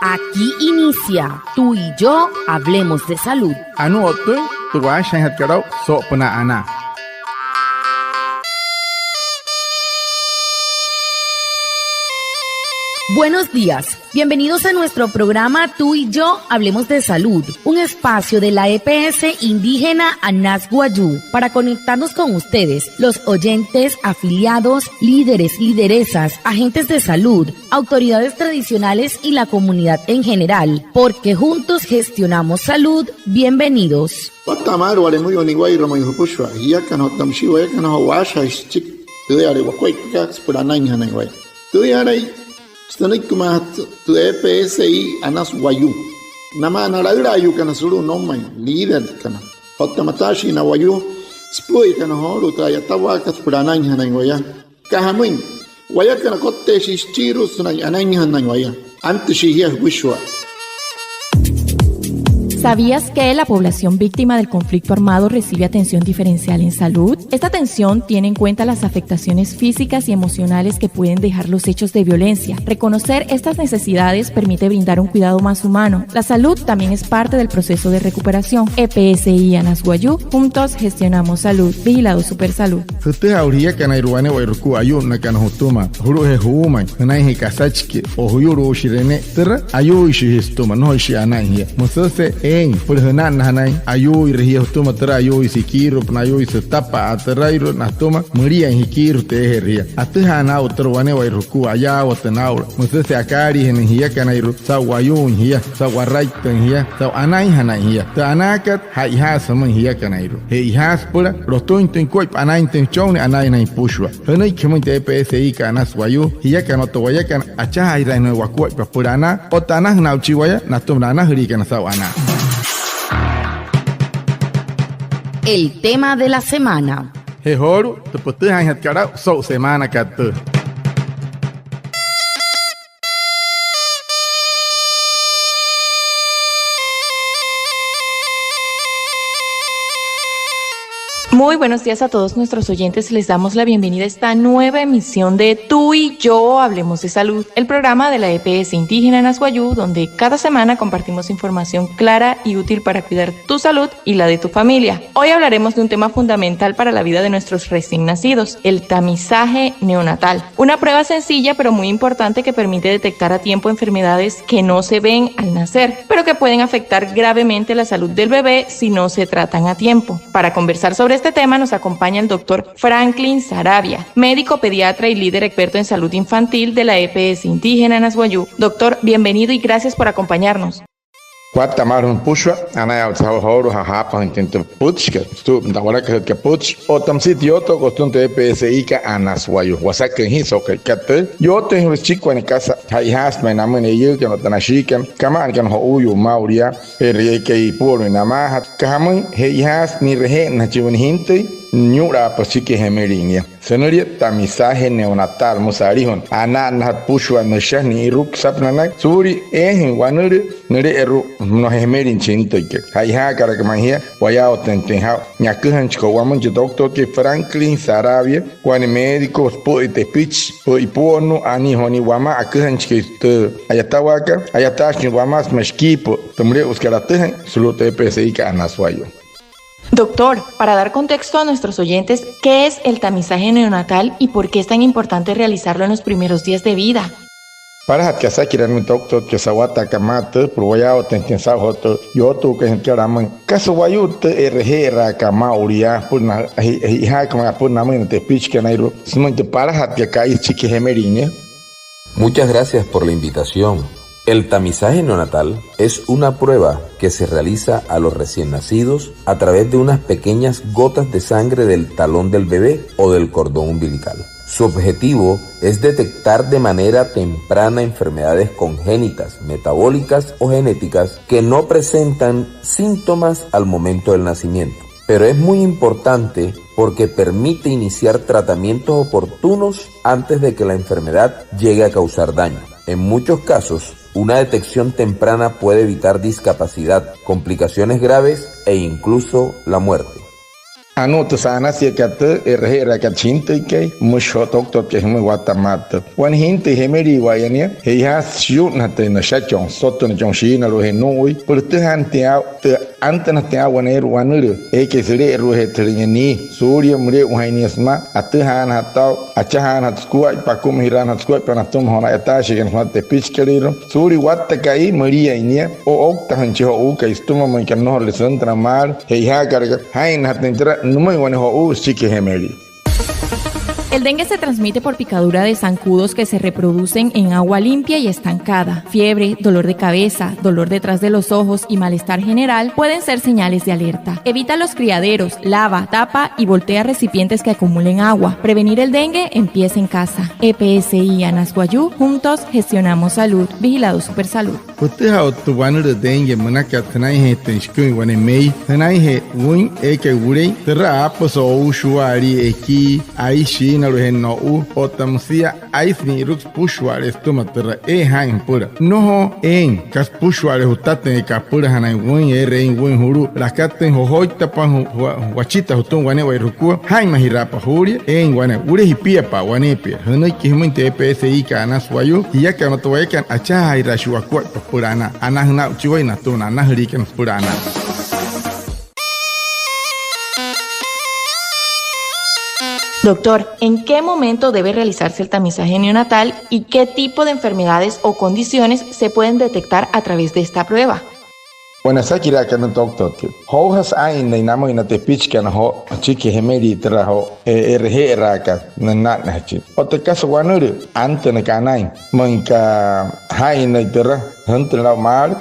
Aquí inicia Tú y Yo Hablemos de Salud. Anote, tu vas a hacer sopna ana. Buenos días, bienvenidos a nuestro programa Tú y Yo Hablemos de Salud, un espacio de la EPS indígena Anas Guayú para conectarnos con ustedes, los oyentes, afiliados, líderes, lideresas, agentes de salud, autoridades tradicionales y la comunidad en general, porque juntos gestionamos salud. Bienvenidos. Stonik kumat tu EPSI Anas Wayu. Nama naraira ayu kana suru nomai leader kana. Hotta matashi na wayu spui kana horu ta yatawa kas pranai hanan waya. Kahamin waya kana kotte shistiru sunai anan hanan waya. Antishi hiya bushwa. ¿Sabías que la población víctima del conflicto armado recibe atención diferencial en salud? Esta atención tiene en cuenta las afectaciones físicas y emocionales que pueden dejar los hechos de violencia. Reconocer estas necesidades permite brindar un cuidado más humano. La salud también es parte del proceso de recuperación. EPSI Anas Guayú, juntos gestionamos salud. Vigilado Supersalud. Usted habría que nairuane wairuku ayu na kana hutuma. Huru he huuma, nai he kasachki o huyuru shirene ter ayu ishi histuma no ishi anai. Musose por hanan hanai ayu irhi hutuma ter ayu isikiru pnayu isitapa aterairu natuma muria hikiru te herria. Atihana uterwane wairuku aya watenaur. Musose akari hen hiya kanairu sawayu hiya sawaraitan hiya saw anai hanai hiya. Ta anakat haiha saman hiya kanairu. He ihas pura rostointen koi anai chone anay na pushwa hanay kemite EPSI Anas Guayú hiya kanoto waya kan acha ira no wakwa papurana otana na uchiwaya na tumrana hri kan sawana. El tema de la semana. He horu te pote han het kara so semana kat. Muy buenos días a todos nuestros oyentes, les damos la bienvenida a esta nueva emisión de Tú y Yo Hablemos de Salud, el programa de la EPS indígena Anas Guayú, donde cada semana compartimos información clara y útil para cuidar tu salud y la de tu familia. Hoy hablaremos de un tema fundamental para la vida de nuestros recién nacidos, el tamizaje neonatal, una prueba sencilla pero muy importante que permite detectar a tiempo enfermedades que no se ven al nacer, pero que pueden afectar gravemente la salud del bebé si no se tratan a tiempo. Para conversar sobre este tema nos acompaña el doctor Franklin Saravia, médico pediatra y líder experto en salud infantil de la EPS indígena Anas Guayú. Doctor, bienvenido y gracias por acompañarnos. Guatemala pushwa ana al sahoru hahapa intento puchka tu dawara que puch otam sitio to costunte EPSI Anas Guayú wasaka hiso que kate yo tengo chico en casa hay has me namene yo que no tanashikan kama kan ho uyu mauria que y por na ma kamun he has ni rehe na chiwen hinte nyura pasike hemeringia senoria tamizaje neonatal musarihon ana na pushwa no shani ruk sapnana suri wanure nere eru no hemerin chinto que hay ha cara que mangia waya otentenha nyakuhan chiko wamun doctor que Franklin Saravia quan médico po te pitch po ipono ani honi wama akuhan chike ayatawaka ayatash wamas mashkipo tumre uskarate solo EPSI Anas Guayú. Doctor, para dar contexto a nuestros oyentes, ¿qué es el tamizaje neonatal y por qué es tan importante realizarlo en los primeros días de vida? Para hat kasa kiran doctor que sawata kamate proya o tentensa hoto yo tu que kiraman kaswayut RG kama uria puna ha kama puna men te pitch que nairo simente para hat que kai chique gemerine. Muchas gracias por la invitación. El tamizaje neonatal es una prueba que se realiza a los recién nacidos a través de unas pequeñas gotas de sangre del talón del bebé o del cordón umbilical. Su objetivo es detectar de manera temprana enfermedades congénitas, metabólicas o genéticas que no presentan síntomas al momento del nacimiento. Pero es muy importante porque permite iniciar tratamientos oportunos antes de que la enfermedad llegue a causar daño. En muchos casos, una detección temprana puede evitar discapacidad, complicaciones graves e incluso la muerte. Anu tu sana sia kata erhe kat cinta ke musho tok ke hme watamata wan hinte hemeri wayania he has shoot na te na shachong soto na jongshi na lo he noi por te han te anta na te waner wanur e ke sire ro he tringeni surya mure waini asma atahan hatau achahan hat skuai pakum hiran hat skuai panatum hona eta shigen hat te pitch keliro suri watta kai maria inia o okta hanchi ho u kai stuma man kan no le santra mar he ha karga hain hat entra numai wane ho u chike hemeri. El dengue se transmite por picadura de zancudos que se reproducen en agua limpia y estancada. Fiebre, dolor de cabeza, dolor detrás de los ojos y malestar general pueden ser señales de alerta. Evita los criaderos, lava, tapa y voltea recipientes que acumulen agua. Prevenir el dengue empieza en casa. EPSI Anasguayú, juntos gestionamos salud. Vigilado Supersalud. Uteha otuwanu de dengue manaka tanai he tenshkui wane mei tanai he wun eke wurei tera aposo ushuari eki aishi na rohen no u otamsia aisni rux pushware estoma tera e hain pura noho en kas pushware hutate ka pura hanai wun e rein wun huru rakaten hohoita pan wachita hutun wane wairuku hain mahirapa huri en wane ure hipia pa wane pe hanai kihmente EPSI ka Anasguayú yaka no toyekan acha irashua kwa purana anahna uchiwai na tuna nahriken purana. Doctor, ¿en qué momento debe realizarse el tamizaje neonatal y qué tipo de enfermedades o condiciones se pueden detectar a través de esta prueba? Bueno, sakira kan doctor ke ho has ain nei namo ina te pitch kan ho chiki hemeri tra ho erhe raka na na chi o te kaso wanuru ante na kanai monka hain nei tra hantre la mal.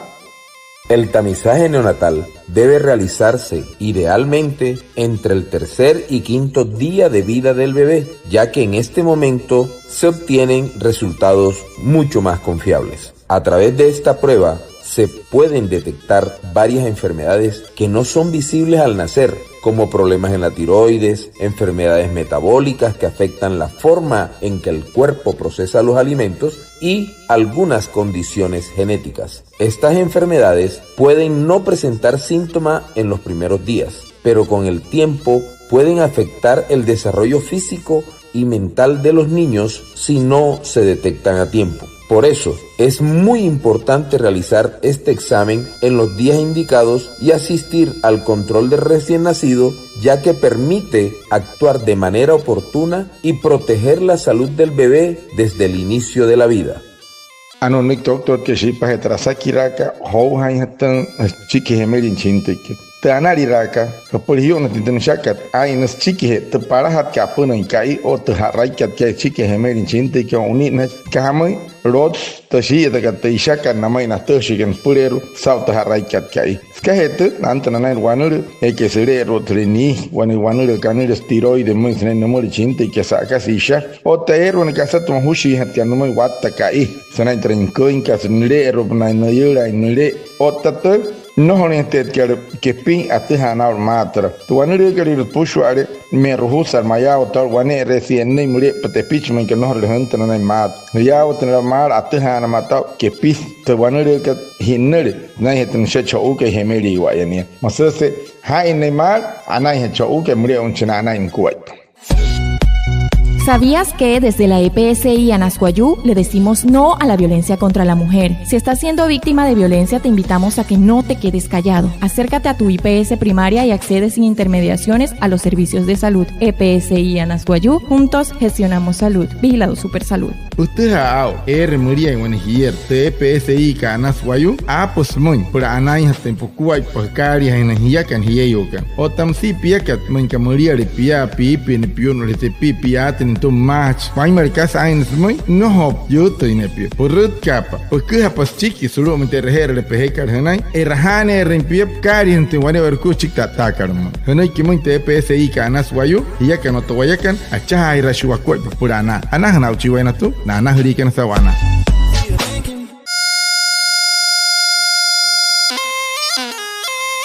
El tamizaje neonatal debe realizarse idealmente entre el tercer y quinto día de vida del bebé, ya que en este momento se obtienen resultados mucho más confiables. A través de esta prueba se pueden detectar varias enfermedades que no son visibles al nacer, como problemas en la tiroides, enfermedades metabólicas que afectan la forma en que el cuerpo procesa los alimentos y algunas condiciones genéticas. Estas enfermedades pueden no presentar síntomas en los primeros días, pero con el tiempo pueden afectar el desarrollo físico y mental de los niños si no se detectan a tiempo. Por eso, es muy importante realizar este examen en los días indicados y asistir al control del recién nacido, ya que permite actuar de manera oportuna y proteger la salud del bebé desde el inicio de la vida. Anonik doctor ke shipa hetrasakiraka ho hain hatan chiki hemerin chinteke tanari raka kapulhiyo na tinten shakat ainas chiki he te parahat ka punan kai o te haraikat ke chiki hemerin chinteke uni na kamai rod tashi da ka te shakat namai na toshigen pureru sau te haraikat kai skahet antana na wanur e ke sere ro treni wanur kanur steroid mun ne namor chinteke saka sisha o te ero ne kasat hushi hatya namai watta kai sana trencoin ka snire ro na yura nire o tat no honestet que pin atihana matra tu wanure que el pushware me ruhusar maya o tal wane recién ne mure pate pitchman que no le hanta na mat ya o tener mar atihana mata que pis tu wanure que hinere na hetan shecho u que hemeri wa yani masase hai ne mar anai hecho u que mure un china na in kuwait. ¿Sabías que desde la EPSI Anasguayú le decimos no a la violencia contra la mujer? Si estás siendo víctima de violencia, te invitamos a que no te quedes callado. Acércate a tu IPS primaria y accede sin intermediaciones a los servicios de salud. EPSI Anasguayú, juntos gestionamos salud. Vigilado Supersalud. Usted ha muria en hier te EPSI ka Anasguayú pues muy por anai haten pokuai pakari en hiya kan hiyokan. O tamsi piakat mun ka muria de pia pipi ne pion le te pipiat to match vai marcas aines muy no hop yo to inepio por capa porque hapas chiki solo me terher le pehekar hanai erhane rimpie kari ente wane verku chikta takarma hanai ki muy te EPSI ka Anasguayú hiya kan to wayakan acha ira shua kwa purana ana hana uchi waina tu na hurikan sawana.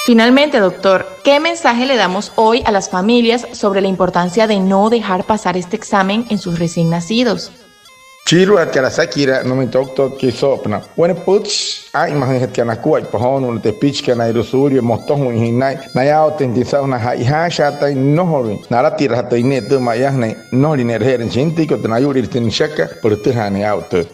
Finalmente, doctor, ¿qué mensaje le damos hoy a las familias sobre la importancia de no dejar pasar este examen en sus recién nacidos? Chiro at kara sakira no me tok ki sopna. When puts ai mahin het kana kuai pohon te pitch kana irusuri moton hinai na ya autentiza una ha shata no hori. Nara tira hata inet maya no liner heren chinti ko na yuri tin shaka por tihani auto.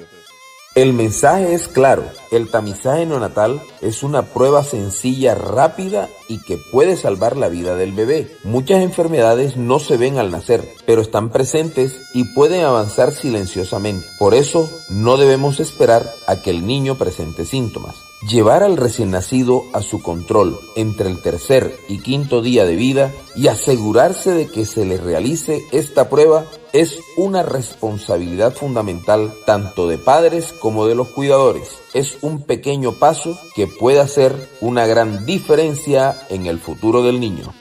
El mensaje es claro, el tamizaje neonatal es una prueba sencilla, rápida y que puede salvar la vida del bebé. Muchas enfermedades no se ven al nacer, pero están presentes y pueden avanzar silenciosamente. Por eso, no debemos esperar a que el niño presente síntomas. Llevar al recién nacido a su control entre el tercer y quinto día de vida y asegurarse de que se le realice esta prueba es una responsabilidad fundamental tanto de padres como de los cuidadores. Es un pequeño paso que puede hacer una gran diferencia en el futuro del niño.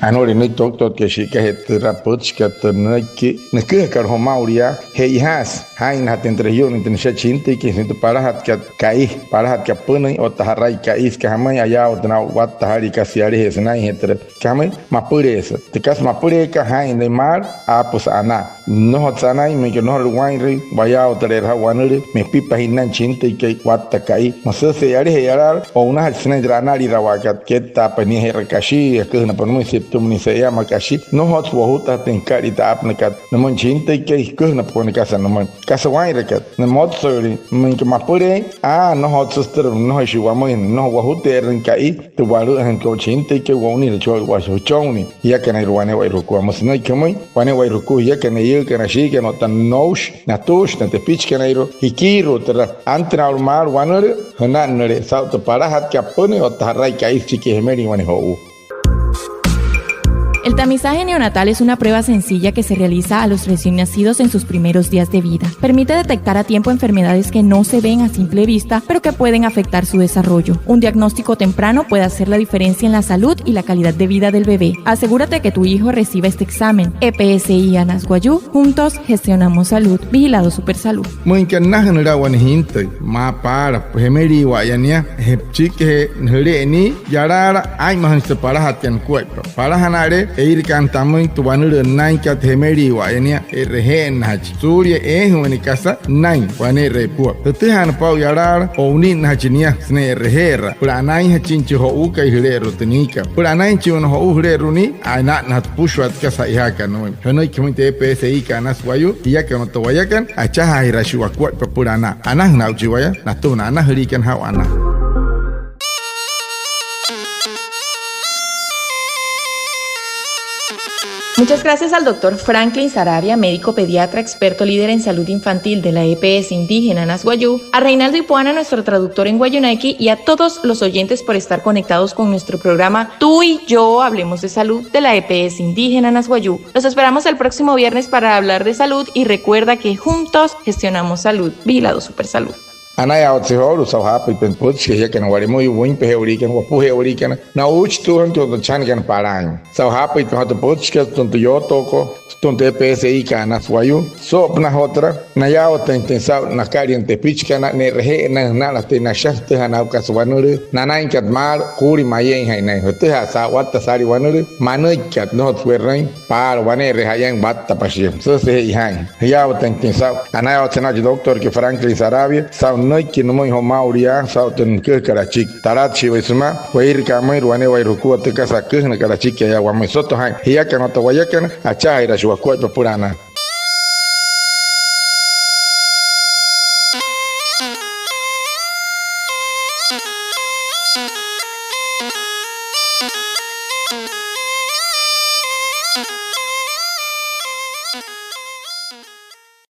Anori no tok ke shika het rapots ka tnaki neke kar homauria he has hain hat entre yo ni ten shachinte ke sent para hat ka kai para hat ka punai o taharai ka is ka hamai aya o na wat tahari ka siari he snai hetre kamai mapuresa te kas mapure ka hain de mar apus ana no hot sanai me ke no ruain ri vaya o tere ha wanuri me pipa hinan chinte ke wat ta kai maso se yari he yarar o una snai dranari rawakat ke ta pani he rakashi ke na panu tumni se llama kashi no hot wahuta ten karita apnakat no monchinta ke kuhna pone casa no mon casa wairakat no mot sori min ke mapure no hot sister no shi wamo no wahuta eren kai tu waru han ko chinta ke woni le choi wa choni ya kana ruane wa ruku amos no kemoi wane wa ruku ya kana ye kana shi ke no tan nosh na tosh na te pich kana iro hikiro tra antra mar wanore hananre sa to para hat ka pone o tarai kai chike hemeri wane ho. El tamizaje neonatal es una prueba sencilla que se realiza a los recién nacidos en sus primeros días de vida. Permite detectar a tiempo enfermedades que no se ven a simple vista, pero que pueden afectar su desarrollo. Un diagnóstico temprano puede hacer la diferencia en la salud y la calidad de vida del bebé. Asegúrate que tu hijo reciba este examen. EPSI Anas Guayú, juntos gestionamos salud. Vigilado Supersalud. Muy que nahan rawan hinte, ma para, hemeri wayania, hepchike nreni, yarara, ay mahan se para hatian kuepro. Para hanare, eir cantamoy tu banur nine kat hemeri wayania, rehen hach. Surya en casa, nine, wane repua. Tetehan pau yarar, o unin hachinia, sne rehera. Pura nine hachinchi ho uka ihre rotenika. Pura nine chion ho uhre runi, anat nat pushwat kasa ihaka no. Hanoi kimite PSI Anas Guayú, y ya que no te vayakan, achaha hirashiwa kuat papurana. Anah nauchiwaya, natuna anah herikan hawana. Muchas gracias al doctor Franklin Sarabia, médico pediatra, experto líder en salud infantil de la EPS indígena Anas Guayú, a Reinaldo Ipuana, nuestro traductor en Guayunequi, y a todos los oyentes por estar conectados con nuestro programa Tú y Yo Hablemos de Salud de la EPS indígena Anas Guayú. Los esperamos el próximo viernes para hablar de salud y recuerda que juntos gestionamos salud. Vigilado Supersalud. Anaya otihoro so happy pen puts ke kan wari mo yuin pe heurikan wa pu heurikan na uch tu han to chan kan parang so happy to hat puts ke to yo toko to te PSI Anas Guayú so na otra na ya oten sa na karien te pitch kana ne rehe na la te na shaft hana ka swanure na nain kat mar kuri mayen hai nai hote ha sa wat sari wanure manoi kat no twerrain par wane re hayan bat tapashi so se hai ya oten sa anaya otena doctor ke Franklin Sarabia sa no que no me homauria sauten que karachik tarachi vesma wair kamai ruane wairuku te casa que na karachik ya wa mesoto han ya que no te wayakan acha ira shwa kwa purana.